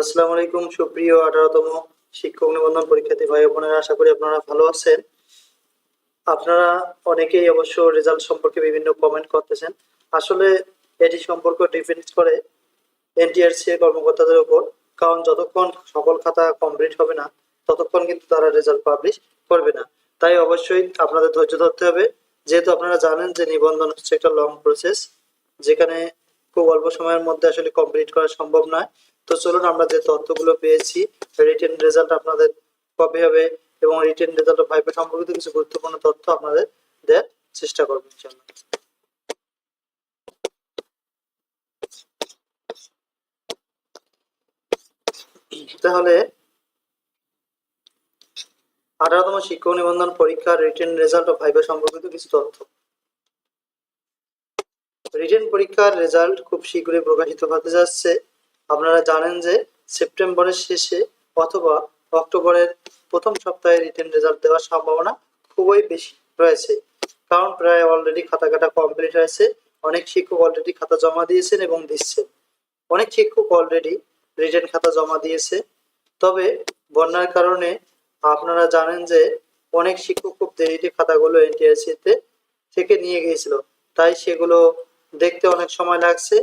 আসসালামু আলাইকুম সুপ্রিয় 18তম শিক্ষক নিবন্ধন পরীক্ষার্থী ভাই বোনেরা, আশা করি আপনারা ভালো আছেন। আপনারা অনেকেই অবশ্য রেজাল্ট সম্পর্কে বিভিন্ন কমেন্ট করতেছেন। আসলে এটি সম্পর্ক ডিপেন্ড করে এনটিআরসি এর কর্মকর্তাদের উপর, কারণ যতক্ষণ সকল খাতা কমপ্লিট হবে না ততক্ষণ কিন্তু তারা রেজাল্ট পাবলিশ করবে না। তাই অবশ্যই আপনাদের ধৈর্য ধরতে হবে, যেহেতু আপনারা জানেন যে নিবন্ধন হচ্ছে একটা লং প্রসেস, যেখানে খুব অল্প সময়ের মধ্যে আসলে কমপ্লিট করা সম্ভব নয়। তো চলুন আমরা যে তথ্যগুলো পেয়েছি, রিটেন রেজাল্ট আপনাদের কবে হবে এবং রিটেন রেজাল্ট ভাইভা সম্পর্কিত কিছু গুরুত্বপূর্ণ তথ্য আপনাদের দেওয়ার চেষ্টা করবো ইনশাআল্লাহ। তাহলে 18তম শিক্ষক নিবন্ধন পরীক্ষার রিটেন রেজাল্ট ও ভাইভা সম্পর্কিত কিছু তথ্য। রিটেন পরীক্ষার রেজাল্ট খুব শীঘ্রই প্রকাশিত হতে যাচ্ছে। আপনারা জানেন যে সেপ্টেম্বরের শেষে অথবা অক্টোবরের প্রথম সপ্তাহে রিটেন রেজাল্ট দেওয়ার সম্ভাবনা খুবই বেশি রয়েছে, কারণ প্রায় অলরেডি খাতা কাটা কমপ্লিট হয়েছে। অনেক শিক্ষক অলরেডি খাতা জমা দিয়েছেন এবং দিচ্ছেন। অনেক শিক্ষক অলরেডি রিটেন খাতা জমা দিয়েছে। তবে বন্যার কারণে আপনারা জানেন যে অনেক শিক্ষক খুব দেরিতে খাতাগুলো এনটিআরসি থেকে নিয়ে গিয়েছিল, তাই সেগুলো দেখতে অনেক সময় লাগছে।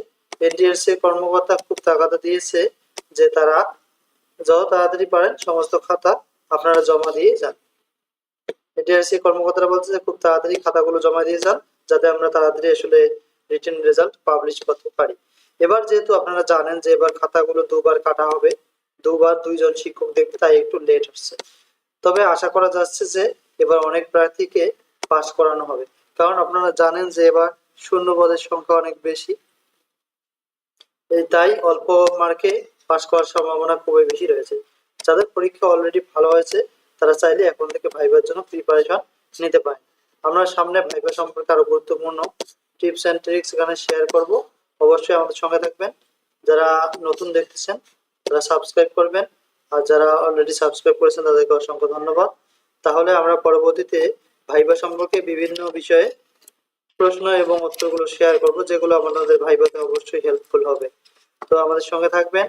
এনটিআরসি কর্মকর্তা খুব তাগাদা দিয়েছে যে তারা যত তাড়াতাড়ি পারেন সমস্ত খাতা আপনারা জমা দিয়ে যান। এনটিআরসি কর্মকর্তারা বলছে যে খুব তাড়াতাড়ি খাতাগুলো জমা দিয়ে যান, যাতে আমরা তাড়াতাড়ি আসলে রিটেন রেজাল্ট পাবলিশ করতে পারি। এবার যেহেতু আপনারা জানেন যে এবার খাতাগুলো দুবার কাটা হবে, দুবার দুইজন শিক্ষক দেখবে, তাই একটু লেট হচ্ছে। তবে আশা করা যাচ্ছে যে এবার অনেক প্রার্থীকে পাস করানো হবে, কারণ আপনারা জানেন যে এবার শূন্য পদের সংখ্যা অনেক বেশি, তাই অল্প মার্কে পাস করার সম্ভাবনা খুবই বেশি রয়েছে। যাদের পরীক্ষা অলরেডি ভালো হয়েছে তারা চাইলে এখন থেকে ভাইবার জন্য প্রিপারেশন নিতে পারেন। আমরা সামনে ভাইবা সম্পর্কে আরো গুরুত্বপূর্ণ টিপস এন্ড ট্রিক্স এখানে শেয়ার করব, অবশ্যই আমাদের সঙ্গে থাকবেন। যারা নতুন দেখতেছেন তারা সাবস্ক্রাইব করবেন, আর যারা অলরেডি সাবস্ক্রাইব করেছেন তাদেরকে অসংখ্য ধন্যবাদ। তাহলে আমরা পরবর্তীতে ভাইবা সম্পর্কে বিভিন্ন বিষয়ে প্রশ্ন এবং উত্তরগুলো শেয়ার করব, যেগুলো আপনাদের ভাইভাতে অবশ্যই হেল্পফুল হবে। তো আমাদের সঙ্গে থাকবেন।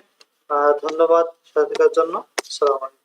ধন্যবাদ সাথে থাকার জন্য। আসসালামু আলাইকুম।